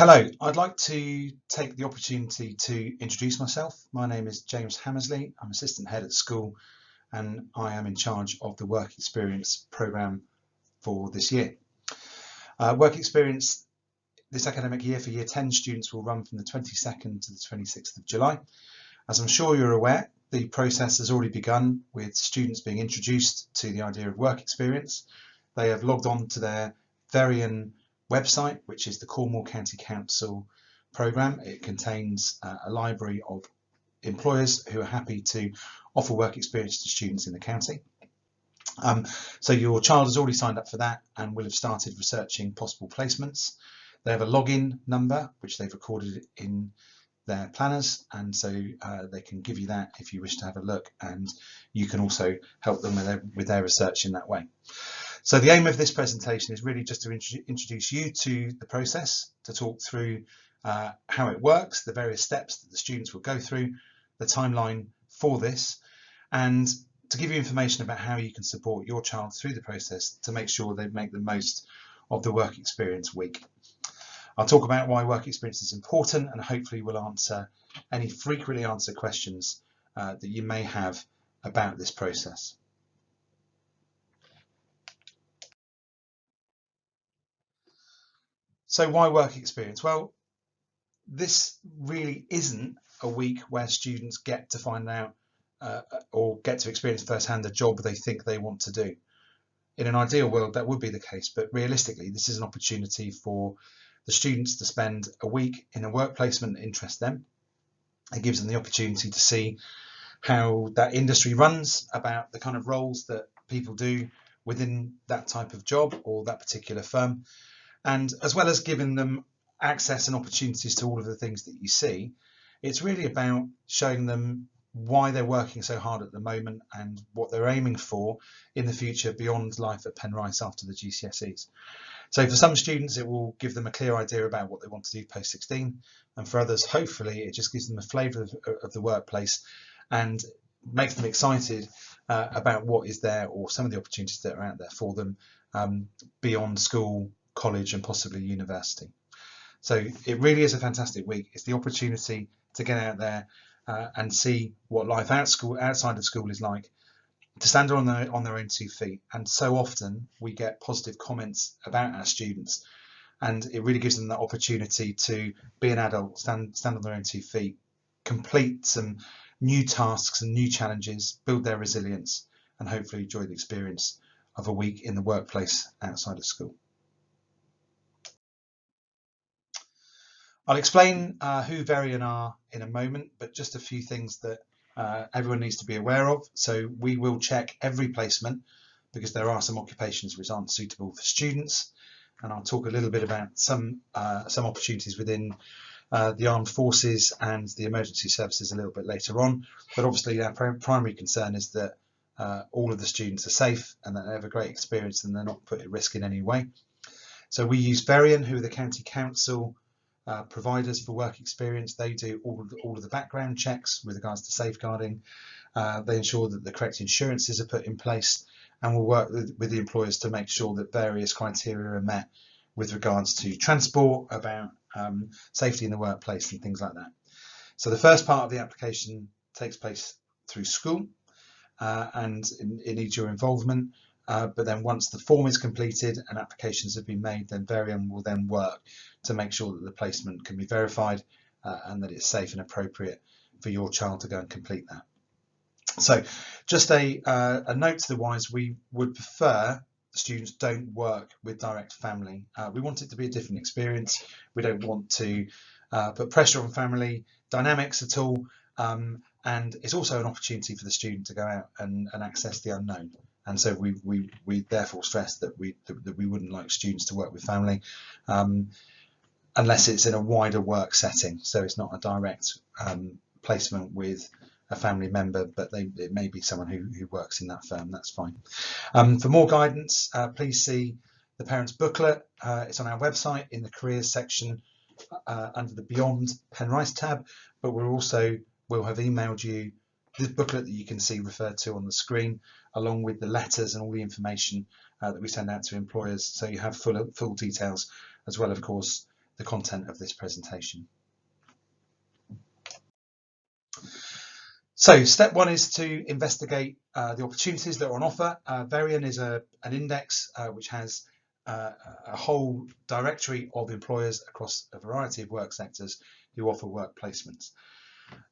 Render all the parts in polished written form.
Hello, I'd like to take the opportunity to introduce myself. My name is James Hammersley. I'm assistant head at school and I am in charge of the work experience programme for this year. Work experience this academic year for year 10 students will run from the 22nd to the 26th of July. As I'm sure you're aware, the process has already begun with students being introduced to the idea of work experience. They have logged on to their very own website, which is the Cornwall County Council programme. It contains a library of employers who are happy to offer work experience to students in the county. So your child has already signed up for that and will have started researching possible placements. They have a login number which they've recorded in their planners, and so they can give you that if you wish to have a look, and you can also help them with their research in that way. So the aim of this presentation is really just to introduce you to the process, to talk through how it works, the various steps that the students will go through, the timeline for this, and to give you information about how you can support your child through the process to make sure they make the most of the work experience week. I'll talk about why work experience is important, and hopefully we'll answer any frequently answered questions that you may have about this process. So why work experience? Well, this really isn't a week where students get to find out or get to experience firsthand the job they think they want to do. In an ideal world, that would be the case, but realistically, this is an opportunity for the students to spend a week in a work placement that interests them. It gives them the opportunity to see how that industry runs, about the kind of roles that people do within that type of job or that particular firm. And as well as giving them access and opportunities to all of the things that you see, it's really about showing them why they're working so hard at the moment and what they're aiming for in the future beyond life at Penrice after the GCSEs. So for some students, it will give them a clear idea about what they want to do post 16, and for others, hopefully, it just gives them a flavour of the workplace and makes them excited about what is there or some of the opportunities that are out there for them beyond school, college, and possibly university. So it really is a fantastic week. It's the opportunity to get out there and see what life outside of school is like, to stand on their own 2 feet. And so often we get positive comments about our students, and it really gives them that opportunity to be an adult, stand on their own 2 feet, complete some new tasks and new challenges, build their resilience, and hopefully enjoy the experience of a week in the workplace outside of school. I'll explain who Varian are in a moment, but just a few things that everyone needs to be aware of. So we will check every placement because there are some occupations which aren't suitable for students, and I'll talk a little bit about some opportunities within the armed forces and the emergency services a little bit later on. But obviously our primary concern is that all of the students are safe and that they have a great experience and they're not put at risk in any way. So we use Varian, who are the county council providers for work experience. They do all of the background checks with regards to safeguarding. They ensure that the correct insurances are put in place, and will work with the employers to make sure that various criteria are met with regards to transport, about safety in the workplace and things like that. So the first part of the application takes place through school and it needs your involvement. But then once the form is completed and applications have been made, then Varian will then work to make sure that the placement can be verified and that it's safe and appropriate for your child to go and complete that. So just a note to the wise, we would prefer students don't work with direct family. We want it to be a different experience. We don't want to put pressure on family dynamics at all. And it's also an opportunity for the student to go out and access the unknown. And so we therefore stress that we wouldn't like students to work with family unless it's in a wider work setting. So it's not a direct placement with a family member, but it may be someone who works in that firm. That's fine. For more guidance, please see the parents booklet. It's on our website in the careers section under the Beyond Penrice tab, but we'll have emailed you this booklet that you can see referred to on the screen, along with the letters and all the information that we send out to employers, so you have full details, as well, of course, the content of this presentation. So step one is to investigate the opportunities that are on offer. Varian is an index which has a whole directory of employers across a variety of work sectors who offer work placements.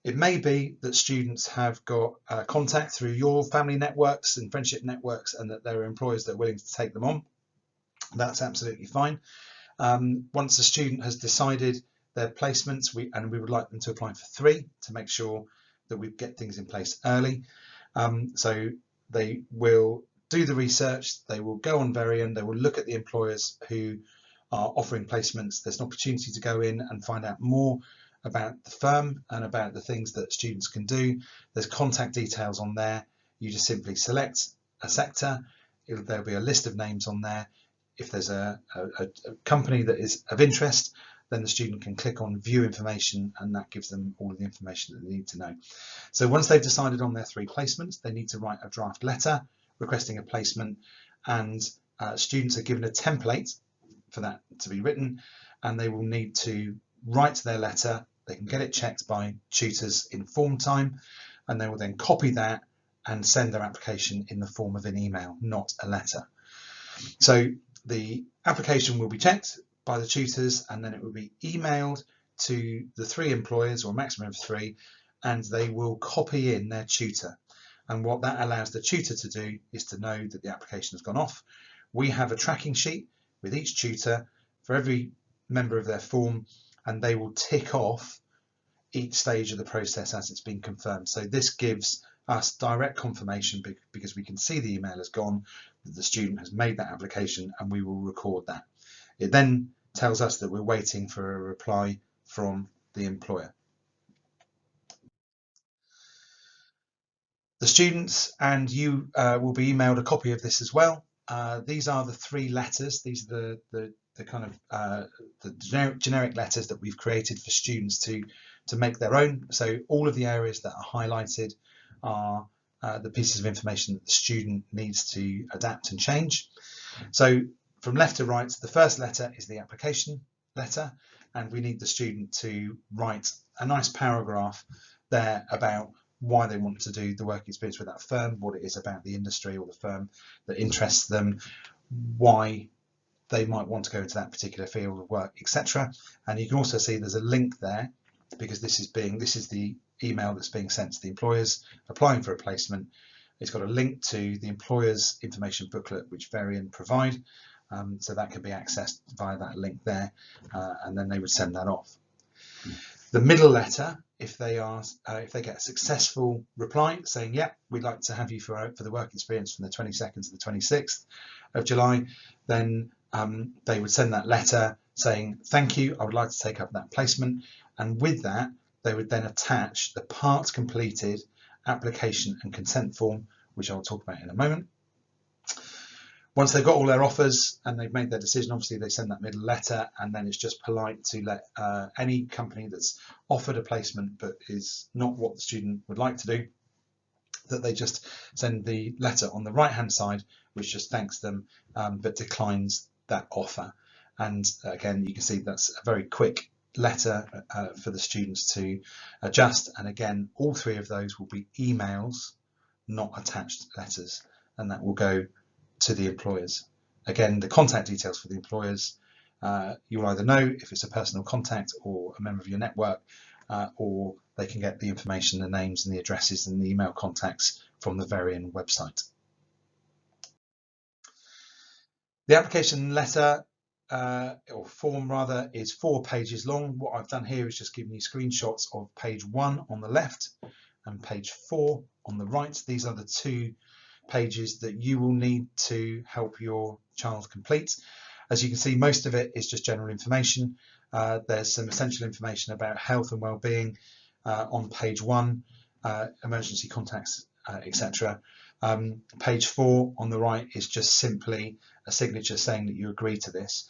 It may be that students have got contact through your family networks and friendship networks, and that there are employers that are willing to take them on. That's absolutely fine. Once the student has decided their placements, we would like them to apply for 3 to make sure that we get things in place early. So they will do the research, they will go on Varian, they will look at the employers who are offering placements. There's an opportunity to go in and find out more about the firm and about the things that students can do. There's contact details on there. You just simply select a sector. There'll be a list of names on there. If there's a company that is of interest, then the student can click on view information, and that gives them all of the information that they need to know. So once they've decided on their 3 placements, they need to write a draft letter requesting a placement, and students are given a template for that to be written, and they will need to write their letter. They can get it checked by tutors in form time, and they will then copy that and send their application in the form of an email, not a letter. So the application will be checked by the tutors, and then it will be emailed to the 3 employers, or a maximum of 3, and they will copy in their tutor. And what that allows the tutor to do is to know that the application has gone off. We have a tracking sheet with each tutor for every member of their form, and they will tick off each stage of the process as it's been confirmed. So this gives us direct confirmation, because we can see the email has gone, that the student has made that application, and we will record that. It then tells us that we're waiting for a reply from the employer. The students and you will be emailed a copy of this as well. These are the 3 letters. These are the kind of the generic letters that we've created for students to make their own. So all of the areas that are highlighted are the pieces of information that the student needs to adapt and change. So from left to right, the first letter is the application letter, and we need the student to write a nice paragraph there about why they want to do the work experience with that firm, what it is about the industry or the firm that interests them, why they might want to go into that particular field of work, etc. And you can also see there's a link there, because this is the email that's being sent to the employers applying for a placement. It's got a link to the employer's information booklet, which Varian provide, so that can be accessed via that link there, and then they would send that off. The middle letter, if they get a successful reply saying, "Yep, we'd like to have you for the work experience from the 22nd to the 26th of July," then they would send that letter saying, "Thank you, I would like to take up that placement," and with that they would then attach the part completed application and consent form, which I'll talk about in a moment. Once they've got all their offers and they've made their decision, obviously they send that middle letter, and then it's just polite to let any company that's offered a placement but is not what the student would like to do, that they just send the letter on the right hand side, which just thanks them but declines that offer. And again, you can see that's a very quick letter for the students to adjust, and again all 3 of those will be emails, not attached letters, and that will go to the employers. Again, the contact details for the employers, you'll either know if it's a personal contact or a member of your network, or they can get the information, the names and the addresses and the email contacts from the Varian website. The application letter or form rather is 4 pages long. What I've done here is just giving you screenshots of page 1 on the left and page 4 on the right. These are the 2 pages that you will need to help your child complete. As you can see, most of it is just general information. There's some essential information about health and well-being on page 1, emergency contacts, etc. Page 4 on the right is just simply a signature saying that you agree to this.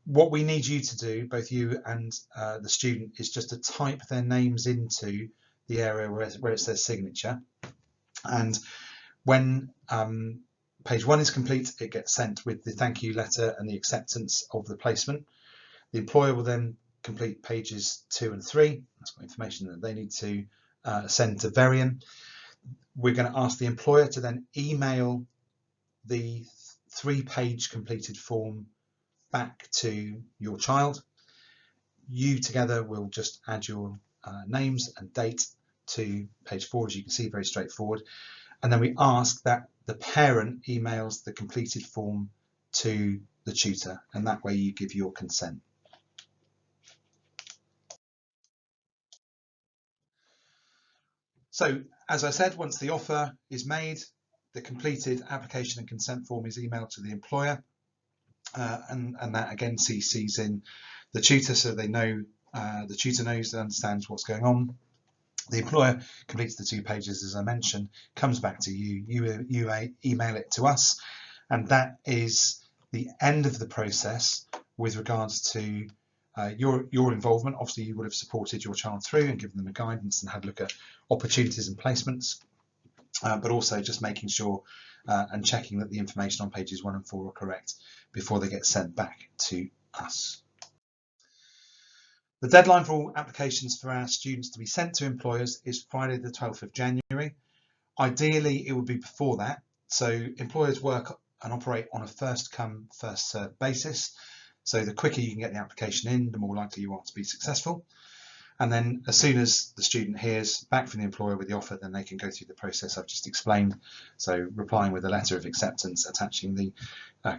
What we need you to do, both you and the student, is just to type their names into the area where it says signature, and when page 1 is complete, it gets sent with the thank you letter and the acceptance of the placement. The employer will then complete pages 2 and 3. That's got information that they need to send to Varian. We're going to ask the employer to then email the 3-page completed form back to your child. You together will just add your names and date to page 4, as you can see, very straightforward. And then we ask that the parent emails the completed form to the tutor, and that way you give your consent. So, as I said, once the offer is made, the completed application and consent form is emailed to the employer, and that again CCs in the tutor, so they know, the tutor knows and understands what's going on. The employer completes the 2 pages, as I mentioned, comes back to you, you email it to us, and that is the end of the process with regards to your involvement. Obviously, you would have supported your child through and given them a guidance and had a look at opportunities and placements, but also just making sure and checking that the information on pages 1 and 4 are correct before they get sent back to us. The deadline for all applications for our students to be sent to employers is Friday the 12th of January. Ideally, it would be before that. So employers work and operate on a first come, first served basis. So the quicker you can get the application in, the more likely you are to be successful. And then as soon as the student hears back from the employer with the offer, then they can go through the process I've just explained. So replying with a letter of acceptance, attaching the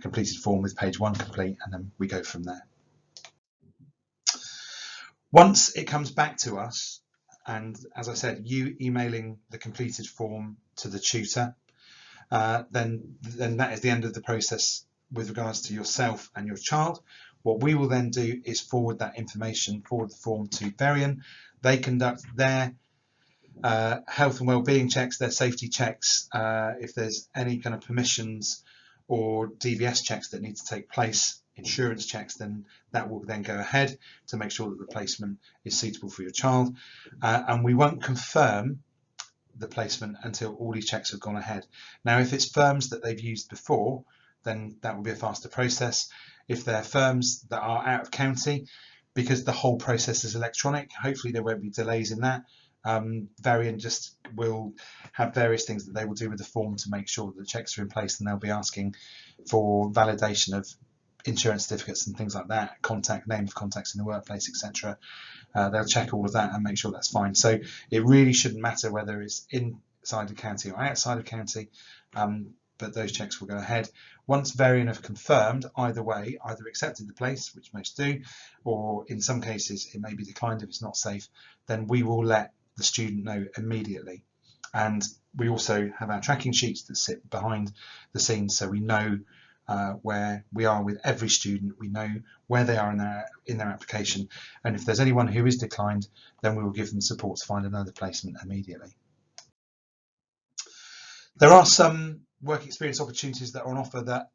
completed form with page 1 complete, and then we go from there. Once it comes back to us, and as I said, you emailing the completed form to the tutor, then that is the end of the process with regards to yourself and your child. What we will then do is forward that information, forward the form to Varian. They conduct their health and wellbeing checks, their safety checks. If there's any kind of permissions or DVS checks that need to take place, insurance checks, then that will then go ahead to make sure that the placement is suitable for your child. And we won't confirm the placement until all these checks have gone ahead. Now, if it's firms that they've used before, then that will be a faster process. If they're firms that are out of county, because the whole process is electronic, hopefully there won't be delays in that. Varian just will have various things that they will do with the form to make sure that the checks are in place, and they'll be asking for validation of insurance certificates and things like that, name of contacts in the workplace, etc. They'll check all of that and make sure that's fine. So it really shouldn't matter whether it's inside the county or outside of county, but those checks will go ahead. Once Varian have confirmed either way, either accepted the place, which most do, or in some cases it may be declined if it's not safe, then we will let the student know immediately. And we also have our tracking sheets that sit behind the scenes, so we know where we are with every student. We know where they are in their application, and if there's anyone who is declined, then we will give them support to find another placement immediately. There are some work experience opportunities that are on offer that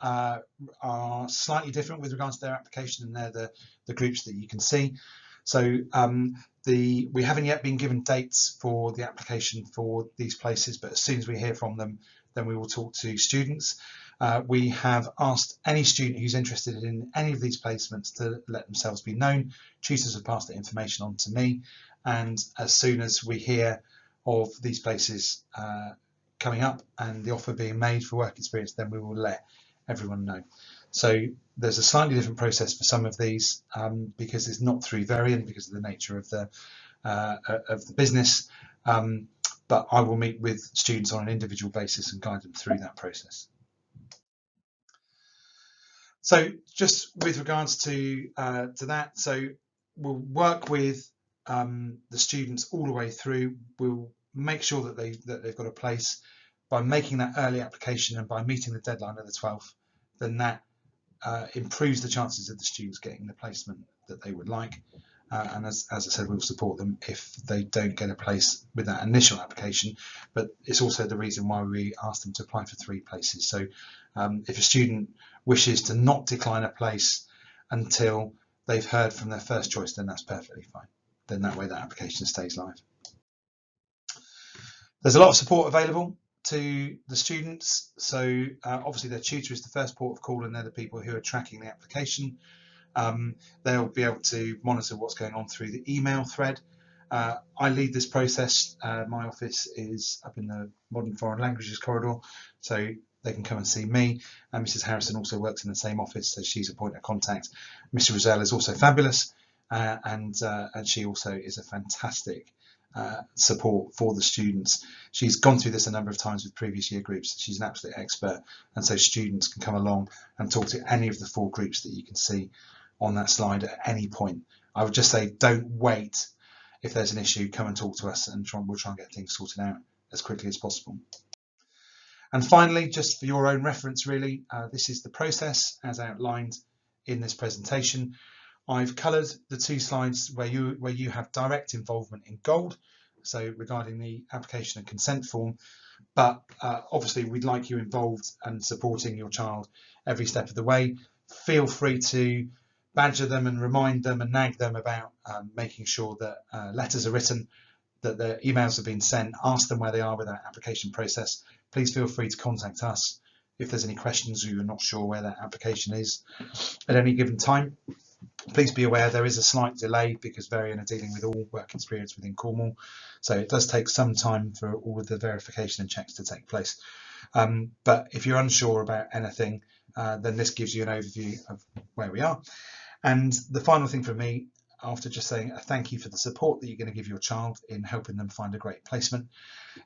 are slightly different with regards to their application, and they're the groups that you can see. So we haven't yet been given dates for the application for these places, but as soon as we hear from them, then we will talk to students. We have asked any student who's interested in any of these placements to let themselves be known. Tutors have passed that information on to me, and as soon as we hear of these places coming up and the offer being made for work experience, then we will let everyone know. So there's a slightly different process for some of these because it's not through Varian because of the nature of the business, but I will meet with students on an individual basis and guide them through that process. So just with regards to that, so we'll work with the students all the way through. We'll make sure that they've got a place. By making that early application and by meeting the deadline of the 12th, then that improves the chances of the students getting the placement that they would like. And as I said, we'll support them if they don't get a place with that initial application, but it's also the reason why we ask them to apply for 3 places. So if a student wishes to not decline a place until they've heard from their first choice, then that's perfectly fine. Then that way that application stays live. There's a lot of support available to the students. So obviously their tutor is the first port of call, and they're the people who are tracking the application. They'll be able to monitor what's going on through the email thread. I lead this process. My office is up in the Modern Foreign Languages corridor, so they can come and see me. And Mrs Harrison also works in the same office, so she's a point of contact. Mr Roselle is also fabulous, and she also is a fantastic support for the students. She's gone through this a number of times with previous year groups. She's an absolute expert, and so students can come along and talk to any of the 4 groups that you can see on that slide at any point. I would just say, don't wait. If there's an issue, come and talk to us, and we'll try and get things sorted out as quickly as possible. And finally, just for your own reference really, this is the process as outlined in this presentation. I've coloured the 2 slides where you have direct involvement in gold, so regarding the application and consent form, but obviously we'd like you involved and supporting your child every step of the way. Feel free to badger them and remind them and nag them about making sure that letters are written, that the emails have been sent, ask them where they are with that application process. Please feel free to contact us if there's any questions or you're not sure where that application is at any given time. Please be aware there is a slight delay because Varian are dealing with all work experience within Cornwall, so it does take some time for all of the verification and checks to take place. But if you're unsure about anything, then this gives you an overview of where we are. And the final thing for me, after just saying a thank you for the support that you're going to give your child in helping them find a great placement,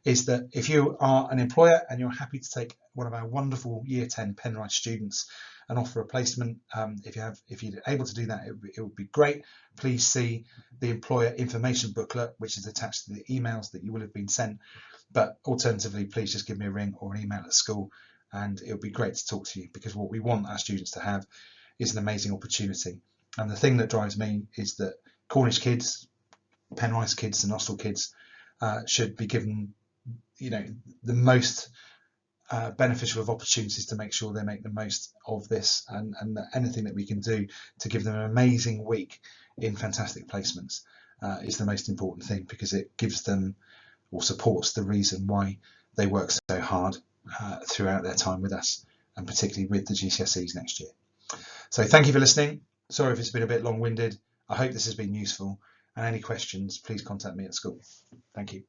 is that if you are an employer and you're happy to take one of our wonderful Year 10 Penrice students and offer a placement, if you're able to do that, it would be great. Please see the employer information booklet, which is attached to the emails that you will have been sent. But alternatively, please just give me a ring or an email at school, and it would be great to talk to you, because what we want our students to have is an amazing opportunity. And the thing that drives me is that Cornish kids, Penrice kids and Austell kids should be given, the most beneficial of opportunities to make sure they make the most of this, and anything that we can do to give them an amazing week in fantastic placements is the most important thing, because it gives them or supports the reason why they work so hard throughout their time with us, and particularly with the GCSEs next year. So thank you for listening. Sorry if it's been a bit long-winded. I hope this has been useful, and any questions, please contact me at school. Thank you.